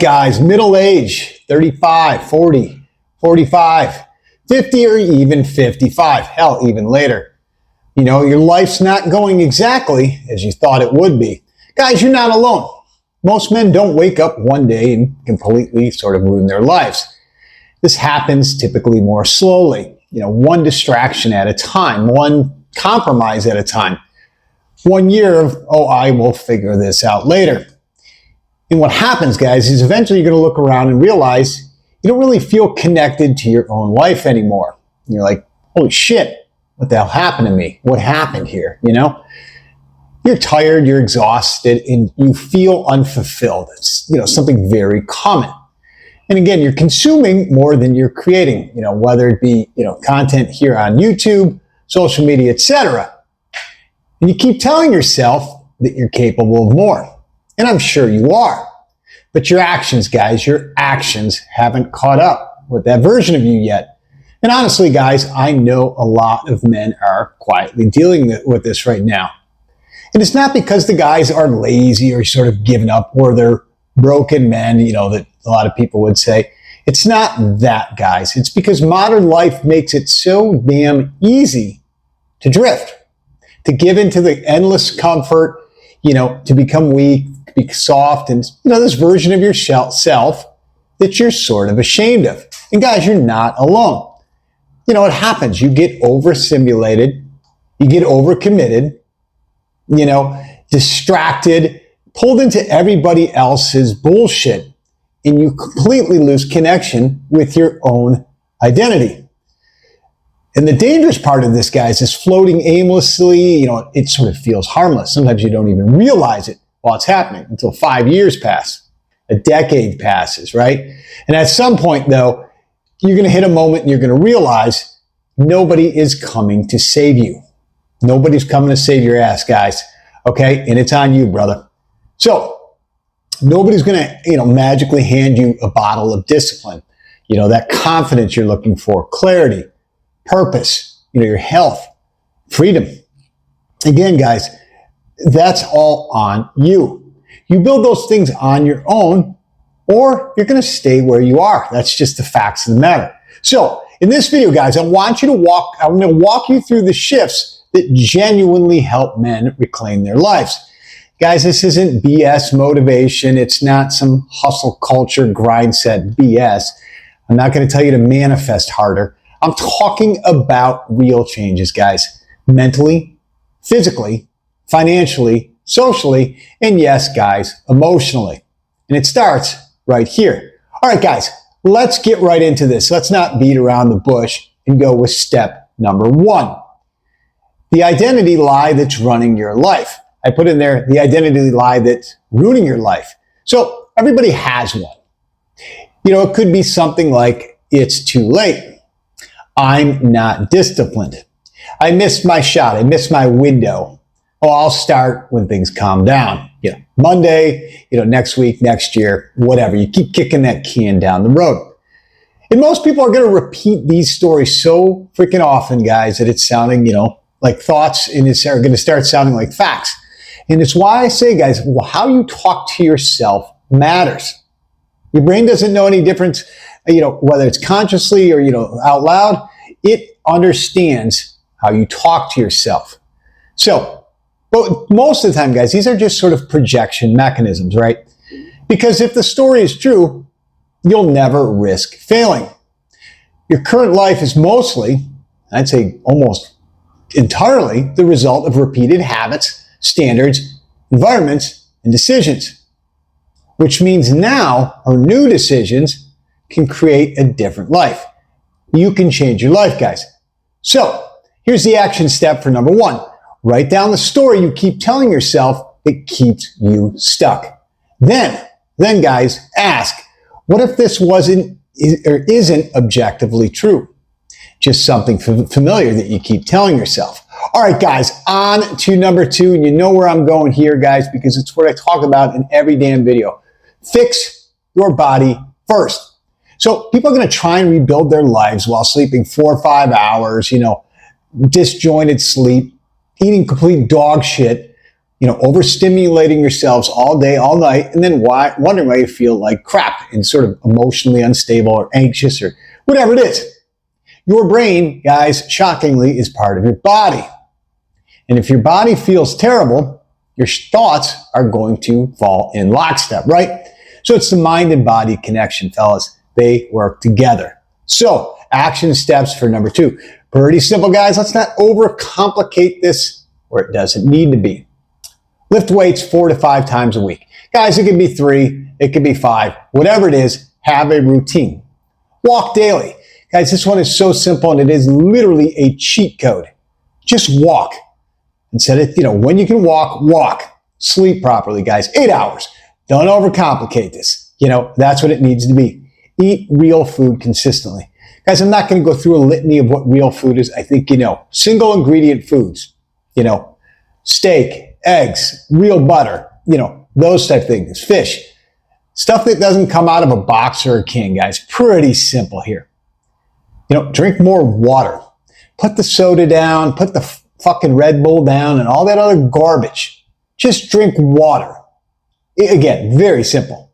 Guys, middle age, 35, 40, 45, 50, or even 55. Hell, even later. You know, your life's not going exactly as you thought it would be. Guys, you're not alone. Most men don't wake up one day and completely sort of ruin their lives. This happens typically more slowly, you know, one distraction at a time, one compromise at a time. 1 year of, oh, I will figure this out later. And what happens, guys, is eventually you're going to look around and realize you don't really feel connected to your own life anymore. You're like, holy shit, what the hell happened to me? What happened here? You know, you're tired, you're exhausted, and you feel unfulfilled. It's, you know, something very common. And again, you're consuming more than you're creating, you know, whether it be, you know, content here on YouTube, social media, etc. And you keep telling yourself that you're capable of more. And I'm sure you are. But your actions, guys, your actions haven't caught up with that version of you yet. And honestly, guys, I know a lot of men are quietly dealing with this right now. And it's not because the guys are lazy or sort of given up or they're broken men, you know, that a lot of people would say. It's not that, guys. It's because modern life makes it so damn easy to drift, to give into the endless comfort, you know, to become weak, be soft, and, you know, this version of yourself that you're sort of ashamed of. And guys, you're not alone. You know, it happens. You get overstimulated, you get overcommitted, you know, distracted, pulled into everybody else's bullshit, and you completely lose connection with your own identity. And the dangerous part of this, guys, is floating aimlessly. You know, it sort of feels harmless. Sometimes you don't even realize it while it's happening until 5 years pass, a decade passes, right? And at some point, though, you're going to hit a moment and you're going to realize nobody is coming to save you. Nobody's coming to save your ass, guys. Okay? And it's on you, brother. So nobody's going to, you know, magically hand you a bottle of discipline. You know, that confidence you're looking for, clarity, purpose, you know, your health, freedom. Again, guys, that's all on you. You build those things on your own, or you're going to stay where you are. That's just the facts of the matter. So in this video, guys, I'm going to walk you through the shifts that genuinely help men reclaim their lives. Guys, this isn't BS motivation. It's not some hustle culture grind set BS. I'm not going to tell you to manifest harder. I'm talking about real changes, guys, mentally, physically, financially, socially, and yes, guys, emotionally. And it starts right here. All right, guys, let's get right into this. Let's not beat around the bush and go with step number 1. The identity lie that's running your life. I put in there the identity lie that's ruining your life. So everybody has one. You know, it could be something like, it's too late. I'm not disciplined. I missed my shot. I missed my window. Oh, I'll start when things calm down. You know, Monday, you know, next week, next year, whatever. You keep kicking that can down the road. And most people are going to repeat these stories so freaking often, guys, that it's sounding, you know, like thoughts, and it's going to start sounding like facts. And it's why I say, guys, well, how you talk to yourself matters. Your brain doesn't know any difference, you know, whether it's consciously or, you know, out loud. It understands how you talk to yourself. So, but most of the time, guys, these are just sort of projection mechanisms, right? Because if the story is true, you'll never risk failing. Your current life is mostly, I'd say almost entirely, the result of repeated habits, standards, environments, and decisions. Which means now, our new decisions can create a different life. You can change your life, guys. So, here's the action step for number 1. Write down the story you keep telling yourself that keeps you stuck. Then guys, ask, what if this wasn't or isn't objectively true? Just something familiar that you keep telling yourself. All right, guys, on to number 2. And you know where I'm going here, guys, because it's what I talk about in every damn video. Fix your body first. So people are going to try and rebuild their lives while sleeping 4 or 5 hours, you know, disjointed sleep, eating complete dog shit, overstimulating yourselves all day, all night, and then wondering why you feel like crap and sort of emotionally unstable or anxious or whatever it is. Your brain, guys, shockingly, is part of your body. And if your body feels terrible, your thoughts are going to fall in lockstep, right? So it's the mind and body connection, fellas. They work together. So action steps for number 2. Pretty simple, guys. Let's not overcomplicate this where it doesn't need to be. Lift weights 4 to 5 times a week. Guys, it could be 3, it could be 5, whatever it is, have a routine. Walk daily. Guys, this one is so simple and it is literally a cheat code. Just walk. Instead of, when you can walk, walk. Sleep properly, guys. 8 hours. Don't overcomplicate this. That's what it needs to be. Eat real food consistently. Guys, I'm not going to go through a litany of what real food is. I think single ingredient foods, steak, eggs, real butter, those type of things, fish, stuff that doesn't come out of a box or a can, guys. Pretty simple here. Drink more water. Put the soda down, put the fucking Red Bull down and all that other garbage. Just drink water. Again, very simple.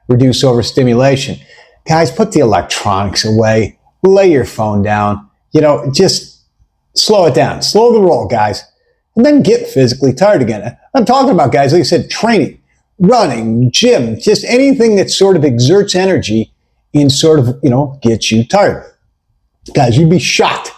Reduce overstimulation. Guys, put the electronics away. Lay your phone down. Just slow it down. Slow the roll, guys. And then get physically tired again. I'm talking about, guys, like I said, training, running, gym, just anything that sort of exerts energy and sort of, gets you tired. Guys, you'd be shocked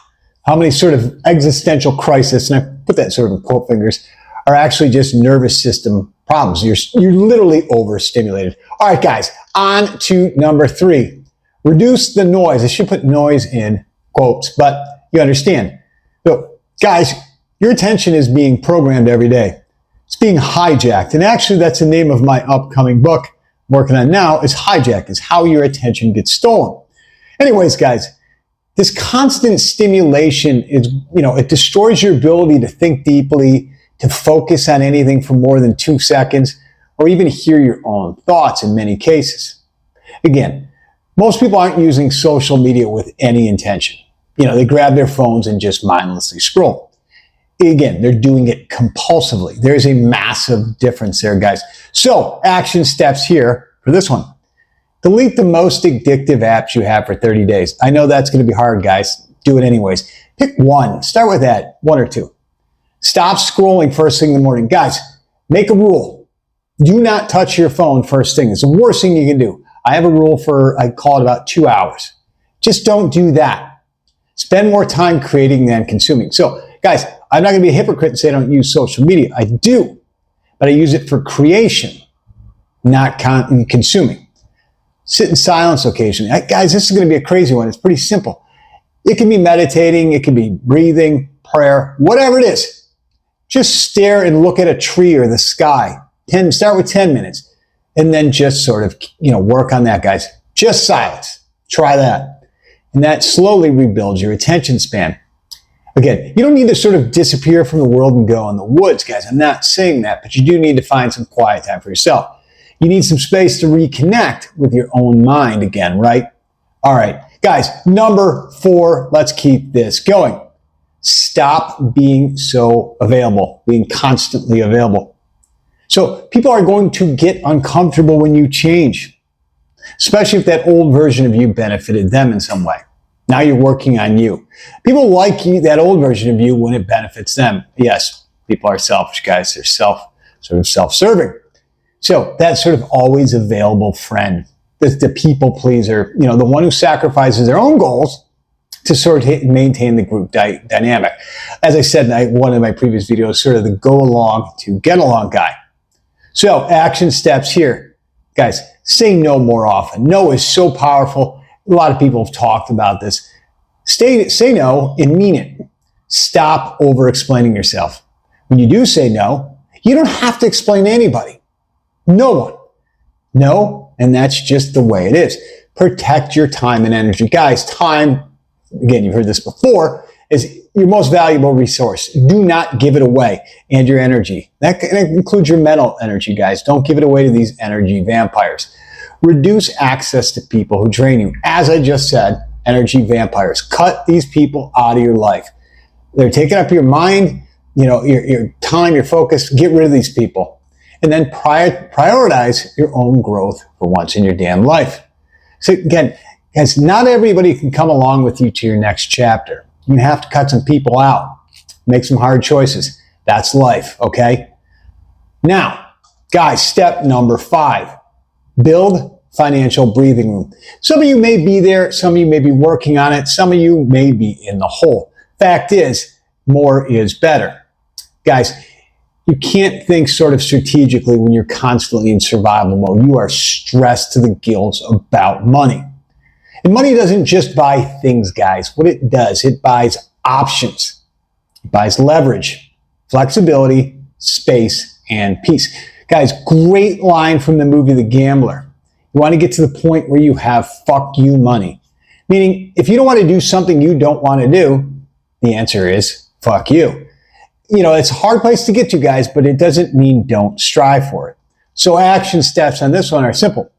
how many sort of existential crises, and I put that sort of in quote fingers, are actually just nervous system problems. You're literally overstimulated. All right, guys, on to number 3. Reduce the noise. I should put noise in quotes, but you understand. So, guys, your attention is being programmed every day. It's being hijacked. And actually, that's the name of my upcoming book I'm working on now, is Hijack, is how your attention gets stolen. Anyways, guys, this constant stimulation is, it destroys your ability to think deeply, to focus on anything for more than 2 seconds, or even hear your own thoughts in many cases. Again, most people aren't using social media with any intention. They grab their phones and just mindlessly scroll. Again, they're doing it compulsively. There's a massive difference there, guys. So, action steps here for this one. Delete the most addictive apps you have for 30 days. I know that's going to be hard, guys. Do it anyways. Pick one. Start with that, 1 or 2. Stop scrolling first thing in the morning. Guys, make a rule. Do not touch your phone first thing. It's the worst thing you can do. I have a rule I call it about 2 hours. Just don't do that. Spend more time creating than consuming. So, guys, I'm not going to be a hypocrite and say I don't use social media. I do, but I use it for creation, not consuming. Sit in silence occasionally. Guys, this is going to be a crazy one. It's pretty simple. It can be meditating. It can be breathing, prayer, whatever it is. Just stare and look at a tree or the sky. Start with 10 minutes and then just sort of, work on that, guys. Just silence. Try that. And that slowly rebuilds your attention span. Again, you don't need to sort of disappear from the world and go in the woods, guys. I'm not saying that, but you do need to find some quiet time for yourself. You need some space to reconnect with your own mind again, right? All right, guys, number 4, let's keep this going. Stop being so available, being constantly available. So people are going to get uncomfortable when you change, especially if that old version of you benefited them in some way. Now you're working on you. People like you, that old version of you, when it benefits them. Yes, people are selfish, guys. They're self-serving. So that sort of always available friend, the people pleaser, the one who sacrifices their own goals to sort of maintain the group dynamic. As I said in one of my previous videos, sort of the go along to get along guy. So action steps here. Guys, say no more often. No is so powerful. A lot of people have talked about this. Say no and mean it. Stop over-explaining yourself. When you do say no, you don't have to explain to anybody. No one. No, and that's just the way it is. Protect your time and energy. Guys, time, again, you've heard this before, is your most valuable resource. Do not give it away. And your energy. That includes your mental energy, guys. Don't give it away to these energy vampires. Reduce access to people who drain you. As I just said, energy vampires. Cut these people out of your life. They're taking up your mind. your time, your focus, get rid of these people. And then prioritize your own growth for once in your damn life. So again, guys, not everybody can come along with you to your next chapter. You're going to have to cut some people out, make some hard choices. That's life, okay? Now, guys, step number 5, build financial breathing room. Some of you may be there, some of you may be working on it, some of you may be in the hole. Fact is, more is better. Guys, you can't think sort of strategically when you're constantly in survival mode. You are stressed to the gills about money. And money doesn't just buy things, guys. What it does, it buys options. It buys leverage, flexibility, space, and peace. Guys, great line from the movie The Gambler. You want to get to the point where you have fuck you money. Meaning, if you don't want to do something you don't want to do, the answer is fuck you. It's a hard place to get to, guys, but it doesn't mean don't strive for it. So action steps on this one are simple.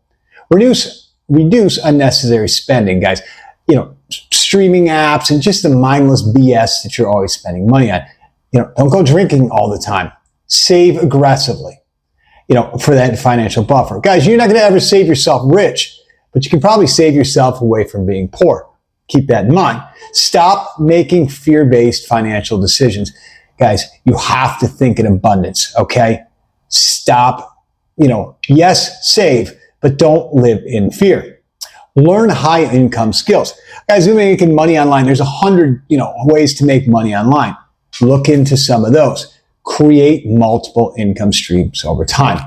Reduce unnecessary spending, guys. Streaming apps and just the mindless BS that you're always spending money on. Don't go drinking all the time. Save aggressively, for that financial buffer. Guys, you're not going to ever save yourself rich, but you can probably save yourself away from being poor. Keep that in mind. Stop making fear-based financial decisions. Guys, you have to think in abundance, okay? Stop, yes, save, but don't live in fear. Learn high income skills. Guys, you're making money online. There's 100, ways to make money online. Look into some of those. Create multiple income streams over time.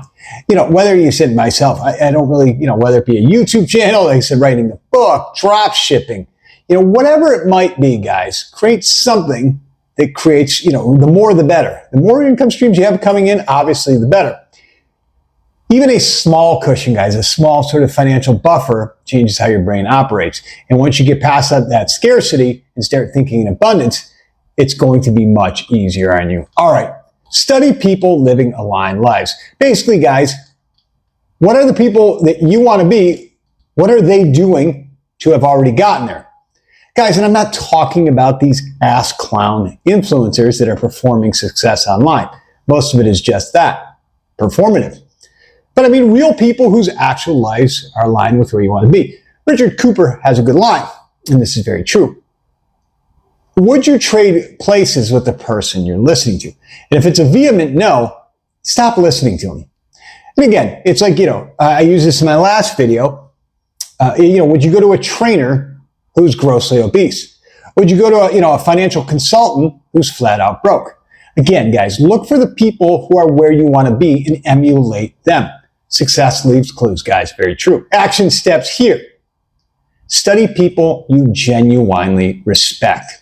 Whether you said myself, I don't really, whether it be a YouTube channel, like I said, writing a book, drop shipping, whatever it might be, guys, create something that creates, the more the better. The more income streams you have coming in, obviously the better. Even a small cushion, guys, a small sort of financial buffer changes how your brain operates. And once you get past that scarcity and start thinking in abundance, it's going to be much easier on you. All right. Study people living aligned lives. Basically, guys, what are the people that you want to be? What are they doing to have already gotten there? Guys, and I'm not talking about these ass clown influencers that are performing success online. Most of it is just that, performative. But I mean real people whose actual lives are aligned with where you want to be. Richard Cooper has a good line, and this is very true. Would you trade places with the person you're listening to? And if it's a vehement no, stop listening to him. And again, it's like, I used this in my last video. Would you go to a trainer who's grossly obese? Would you go to a financial consultant who's flat out broke? Again, guys, look for the people who are where you want to be and emulate them. Success leaves clues, guys. Very true. Action steps here. Study people you genuinely respect.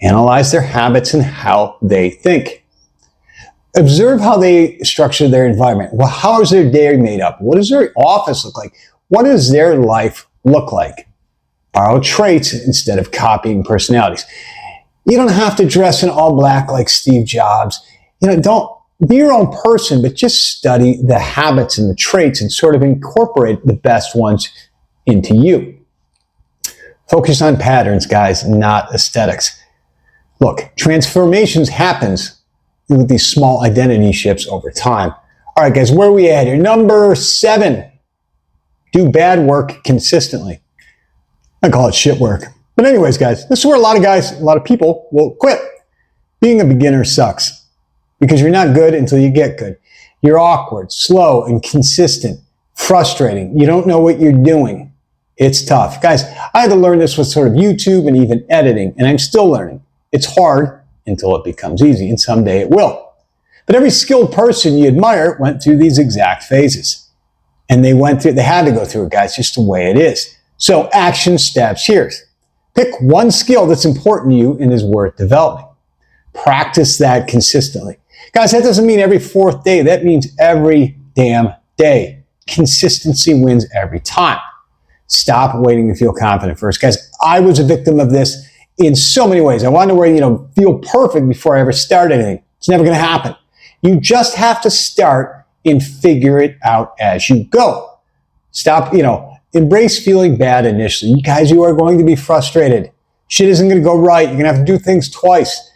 Analyze their habits and how they think. Observe how they structure their environment. Well, how is their day made up? What does their office look like? What does their life look like? Borrow traits instead of copying personalities. You don't have to dress in all black like Steve Jobs. Don't be your own person, but just study the habits and the traits and sort of incorporate the best ones into you. Focus on patterns, guys, not aesthetics. Look, transformations happens with these small identity shifts over time. All right, guys, where are we at here? Number 7, do bad work consistently. I call it shit work. But anyways, guys, this is where a lot of people will quit. Being a beginner sucks because you're not good until you get good. You're awkward, slow, inconsistent, frustrating. You don't know what you're doing. It's tough. Guys, I had to learn this with sort of YouTube and even editing, and I'm still learning. It's hard until it becomes easy, and someday it will. But every skilled person you admire went through these exact phases. And they had to go through it, guys, just the way it is. So action steps here. Pick one skill that's important to you and is worth developing. Practice that consistently. Guys, that doesn't mean every 4th day. That means every damn day. Consistency wins every time. Stop waiting to feel confident first. Guys, I was a victim of this in so many ways. I wanted to feel perfect before I ever start anything. It's never going to happen. You just have to start and figure it out as you go. Stop, embrace feeling bad initially. You guys, you are going to be frustrated. Shit isn't going to go right. You're going to have to do things twice.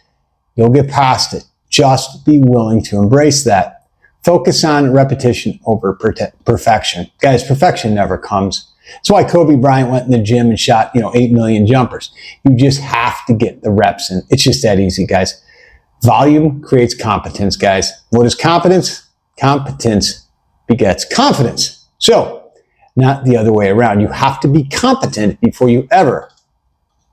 You'll get past it. Just be willing to embrace that. Focus on repetition over perfection. Guys, perfection never comes. That's why Kobe Bryant went in the gym and shot, 8 million jumpers. You just have to get the reps in. It's just that easy, guys. Volume creates competence, guys. What is competence? Competence begets confidence. So, not the other way around. You have to be competent before you ever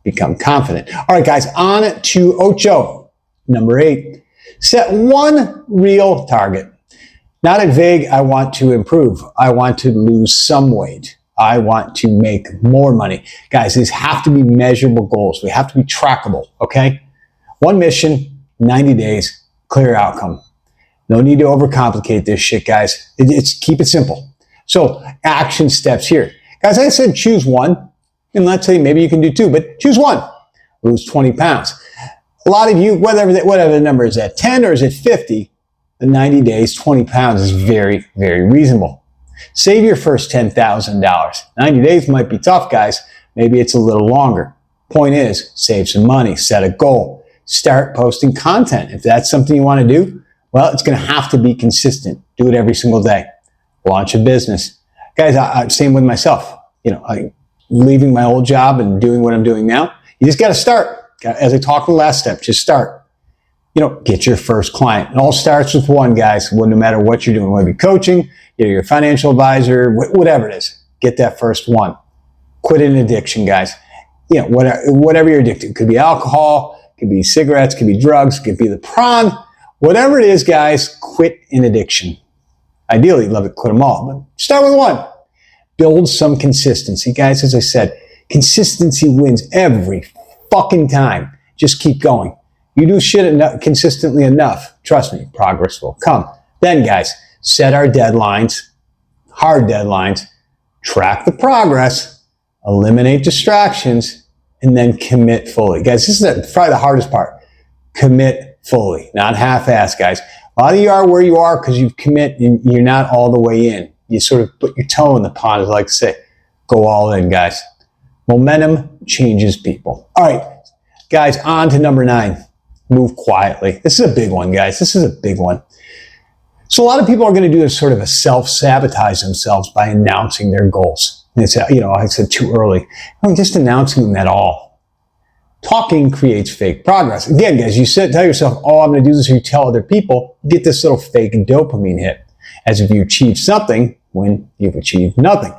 become confident. All right, guys, on to Ocho. Number 8. Set one real target. Not a vague, I want to improve. I want to lose some weight. I want to make more money. Guys, these have to be measurable goals. They have to be trackable, okay? One mission, 90 days, clear outcome. No need to overcomplicate this shit, guys. Keep it simple. So, action steps here. Guys, I said choose one, and let's say maybe you can do 2, but choose one. Lose 20 pounds. A lot of you, whatever the number is at, 10 or is it 50, the 90 days, 20 pounds is very, very reasonable. Save your first $10,000. 90 days might be tough, guys. Maybe it's a little longer. Point is, save some money, set a goal, start posting content. If that's something you want to do, well, it's going to have to be consistent. Do it every single day. Launch a business. Guys, same with myself. Leaving my old job and doing what I'm doing now. You just got to start. As I talked in the last step, just start. Get your first client. It all starts with one, guys. Well, no matter what you're doing, whether you're coaching, you're a financial advisor, whatever it is, get that first one. Quit an addiction, guys. Whatever you're addicted. It could be alcohol, it could be cigarettes, it could be drugs, it could be the prawn. Whatever it is, guys, quit an addiction. Ideally, you'd love to quit them all, but start with one. Build some consistency. Guys, as I said, consistency wins every fucking time. Just keep going. You do shit consistently enough, trust me, progress will come. Then, guys, set our deadlines, hard deadlines, track the progress, eliminate distractions, and then commit fully. Guys, this is probably the hardest part. Commit fully, not half-ass, guys. A lot of you are where you are because you commit and you're not all the way in. You sort of put your toe in the pond, as I like to say. Go all in, guys. Momentum changes people. All right, guys, on to number 9. Move quietly. This is a big one, guys. This is a big one. So a lot of people are going to do a sort of a self-sabotage themselves by announcing their goals. And it's, I said too early. Just announcing them at all. Talking creates fake progress. Again, guys, tell yourself, I'm going to do this, or you tell other people, you get this little fake dopamine hit. As if you achieved something when you've achieved nothing.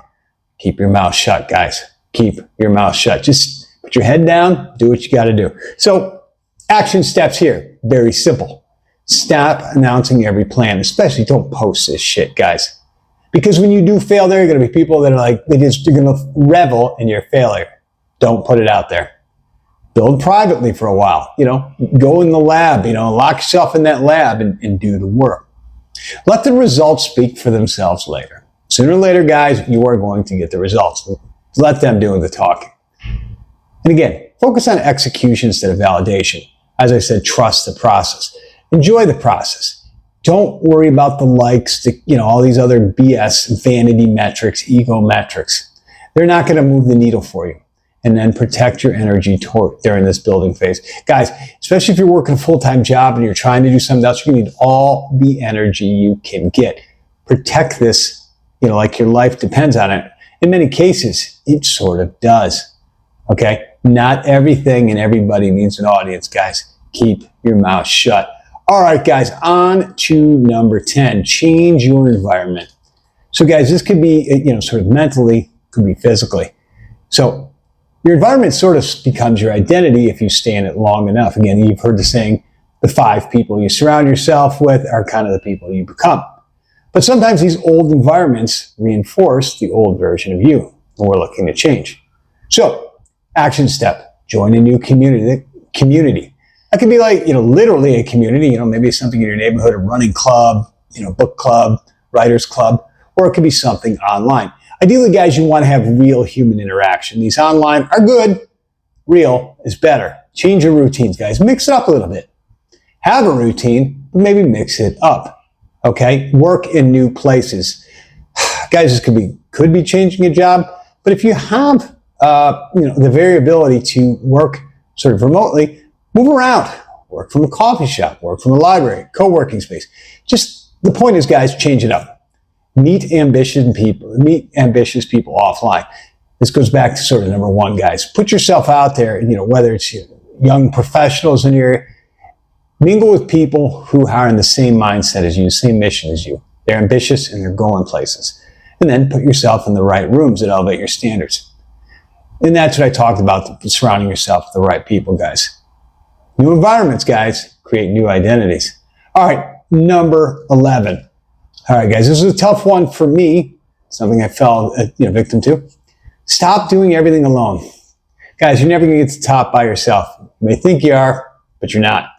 Keep your mouth shut, guys. Keep your mouth shut. Just put your head down, do what you got to do. So, action steps here, very simple. Stop announcing every plan, especially don't post this shit, guys. Because when you do fail, there are going to be people that are like, they're going to revel in your failure. Don't put it out there. Build privately for a while. Go in the lab, lock yourself in that lab and do the work. Let the results speak for themselves later. Sooner or later, guys, you are going to get the results. Let them do the talking. And again, focus on execution instead of validation. As I said, trust the process. Enjoy the process. Don't worry about the likes, all these other BS, vanity metrics, ego metrics. They're not going to move the needle for you. And then protect your energy during this building phase. Guys, especially if you're working a full-time job and you're trying to do something else, you're going to need all the energy you can get. Protect this, like your life depends on it. In many cases, it sort of does. Okay? Not everything and everybody needs an audience, guys. Keep your mouth shut. All right, guys, on to number 10. Change your environment. So, guys, this could be, sort of mentally, could be physically. So, your environment sort of becomes your identity if you stay in it long enough. Again, you've heard the saying, the 5 people you surround yourself with are kind of the people you become. But sometimes these old environments reinforce the old version of you, and we're looking to change. So, action step, join a new community. That could be like, literally a community, maybe something in your neighborhood, a running club, book club, writer's club, or it could be something online. Ideally, guys, you want to have real human interaction. These online are good. Real is better. Change your routines, guys. Mix it up a little bit. Have a routine, but maybe mix it up. Okay? Work in new places. Guys, this could be changing a job, but if you have the variability to work sort of remotely, move around. work from a coffee shop, work from a library, co-working space. Just the point is, guys, change it up. Meet ambitious people offline. This goes back to sort of number one, guys. Put yourself out there, whether it's young professionals in your area, mingle with people who are in the same mindset as you, same mission as you. They're ambitious and they're going places. And then put yourself in the right rooms that elevate your standards. And that's what I talked about, surrounding yourself with the right people, guys. New environments, guys, create new identities. All right, number 11. All right, guys, this is a tough one for me, something I fell victim to. Stop doing everything alone. Guys, you're never going to get to the top by yourself. You may think you are, but you're not.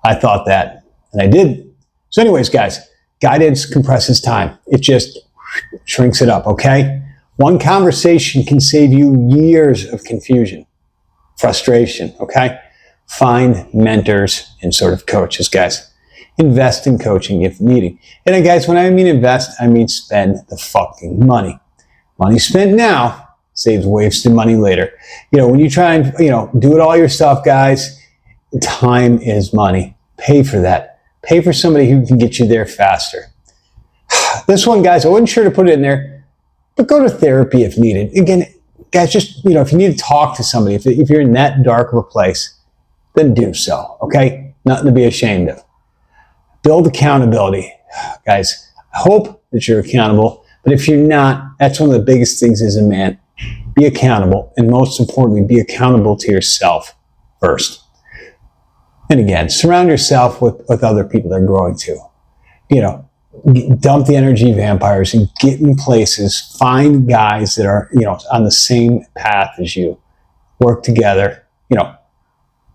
I thought that, and I did. So anyways, guys, guidance compresses time. It just shrinks it up, okay? One conversation can save you years of confusion, frustration, okay? Find mentors and sort of coaches, guys. Invest in coaching if needed. And then, guys, when I mean invest, I mean spend the fucking money. Money spent now saves wasted money later. When you try and, do it all yourself, guys, time is money. Pay for that. Pay for somebody who can get you there faster. This one, guys, I wasn't sure to put it in there, but go to therapy if needed. Again, guys, just, if you need to talk to somebody, if you're in that dark of a place, then do so, okay? Nothing to be ashamed of. Build accountability. Guys, I hope that you're accountable, but if you're not, that's one of the biggest things as a man. Be accountable, and most importantly, be accountable to yourself first. And again, surround yourself with other people that are growing too. Dump the energy vampires and get in places. Find guys that are, on the same path as you. Work together.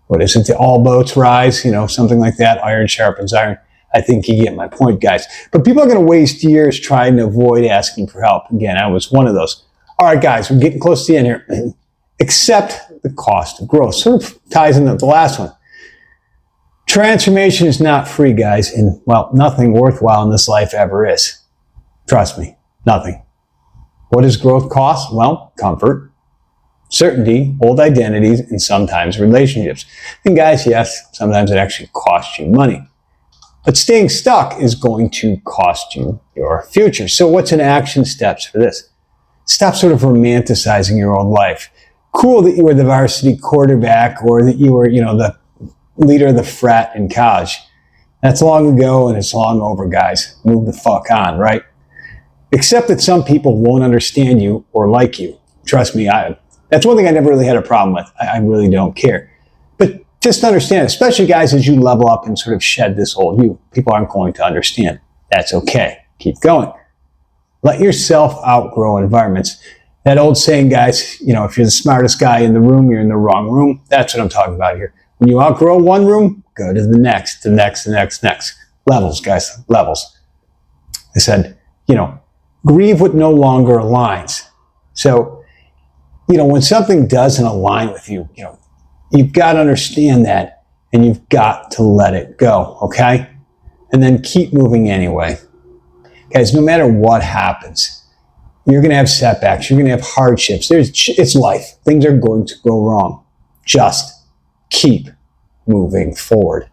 What is it? The all boats rise, something like that. Iron sharpens iron. I think you get my point, guys. But people are going to waste years trying to avoid asking for help. Again, I was one of those. All right, guys, we're getting close to the end here. Accept the cost of growth. Sort of ties into the last one. Transformation is not free, guys, and, well, nothing worthwhile in this life ever is. Trust me, nothing. What does growth cost? Well, comfort, certainty, old identities, and sometimes relationships. And guys, yes, sometimes it actually costs you money. But staying stuck is going to cost you your future. So what's an action steps for this? Stop sort of romanticizing your old life. Cool that you were the varsity quarterback or that you were, the leader of the frat in college. That's long ago and it's long over, guys. Move the fuck on, right? Accept that some people won't understand you or like you. Trust me, that's one thing I never really had a problem with. I really don't care. But just understand, especially guys, as you level up and sort of shed this old you, people aren't going to understand. That's okay. Keep going. Let yourself outgrow environments. That old saying, guys, if you're the smartest guy in the room, you're in the wrong room. That's what I'm talking about here. When you outgrow one room, go to the next, the next, the next, next. Levels, guys, levels. I said, grieve what no longer aligns. So, when something doesn't align with you, you've got to understand that and you've got to let it go, okay? And then keep moving anyway. Guys, no matter what happens, you're going to have setbacks. You're going to have hardships. It's life. Things are going to go wrong. Just keep moving forward.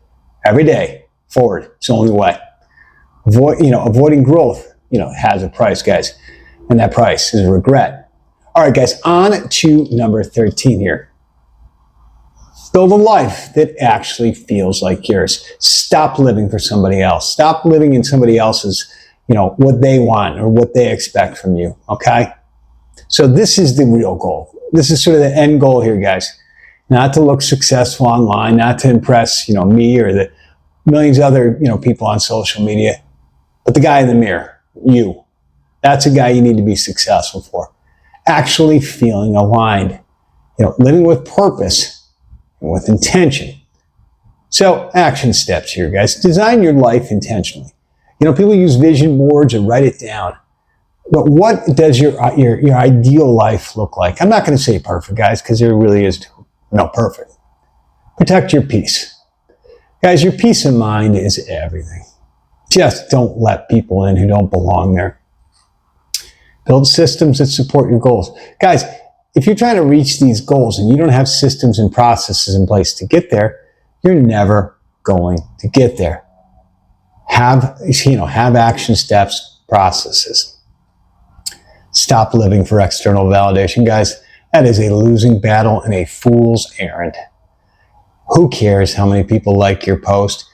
Every day, forward. It's the only way. Avoiding growth, has a price, guys. And that price is regret. All right, guys, on to number 13 here. Build a life that actually feels like yours. Stop living for somebody else. Stop living in somebody else's, what they want or what they expect from you, okay? So this is the real goal. This is sort of the end goal here, guys. Not to look successful online, not to impress, me or the millions of other, people on social media, but the guy in the mirror, you. That's a guy you need to be successful for. Actually feeling aligned, living with purpose and with intention. So action steps here, guys. Design your life intentionally. People use vision boards or write it down. But what does your ideal life look like? I'm not going to say perfect, guys, because there really is no perfect. Protect your peace. Guys, your peace of mind is everything. Just don't let people in who don't belong there. Build systems that support your goals. Guys, if you're trying to reach these goals and you don't have systems and processes in place to get there, you're never going to get there. Have action steps, processes. Stop living for external validation, guys. That is a losing battle and a fool's errand. Who cares how many people like your post?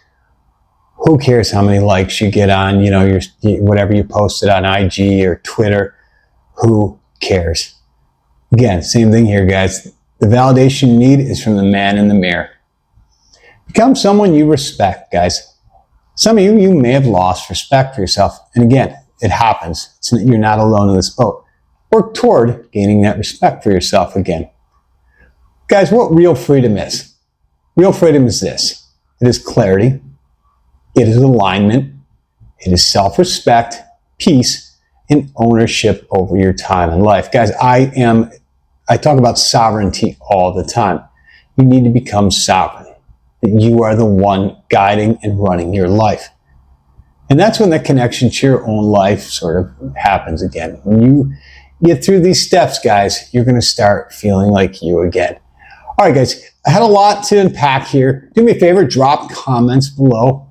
Who cares how many likes you get on, whatever you posted on IG or Twitter? Who cares? Again, same thing here, guys. The validation you need is from the man in the mirror. Become someone you respect, guys. Some of you may have lost respect for yourself. And again, it happens. You're not alone in this boat. Work toward gaining that respect for yourself again. Guys, what real freedom is? Real freedom is this. It is clarity. It is alignment. It is self-respect, peace, and ownership over your time and life. Guys, I talk about sovereignty all the time. You need to become sovereign. You are the one guiding and running your life. And that's when the connection to your own life sort of happens again. When you get through these steps, guys, you're going to start feeling like you again. All right, guys, I had a lot to unpack here. Do me a favor, drop comments below.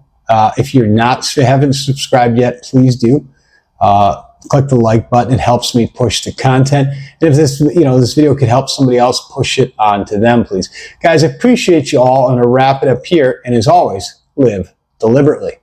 If you're haven't subscribed yet, please do. Click the like button. It helps me push the content. And if this video could help somebody else, push it on to them, please. Guys, I appreciate you all. I'm going to wrap it up here. And as always, live deliberately.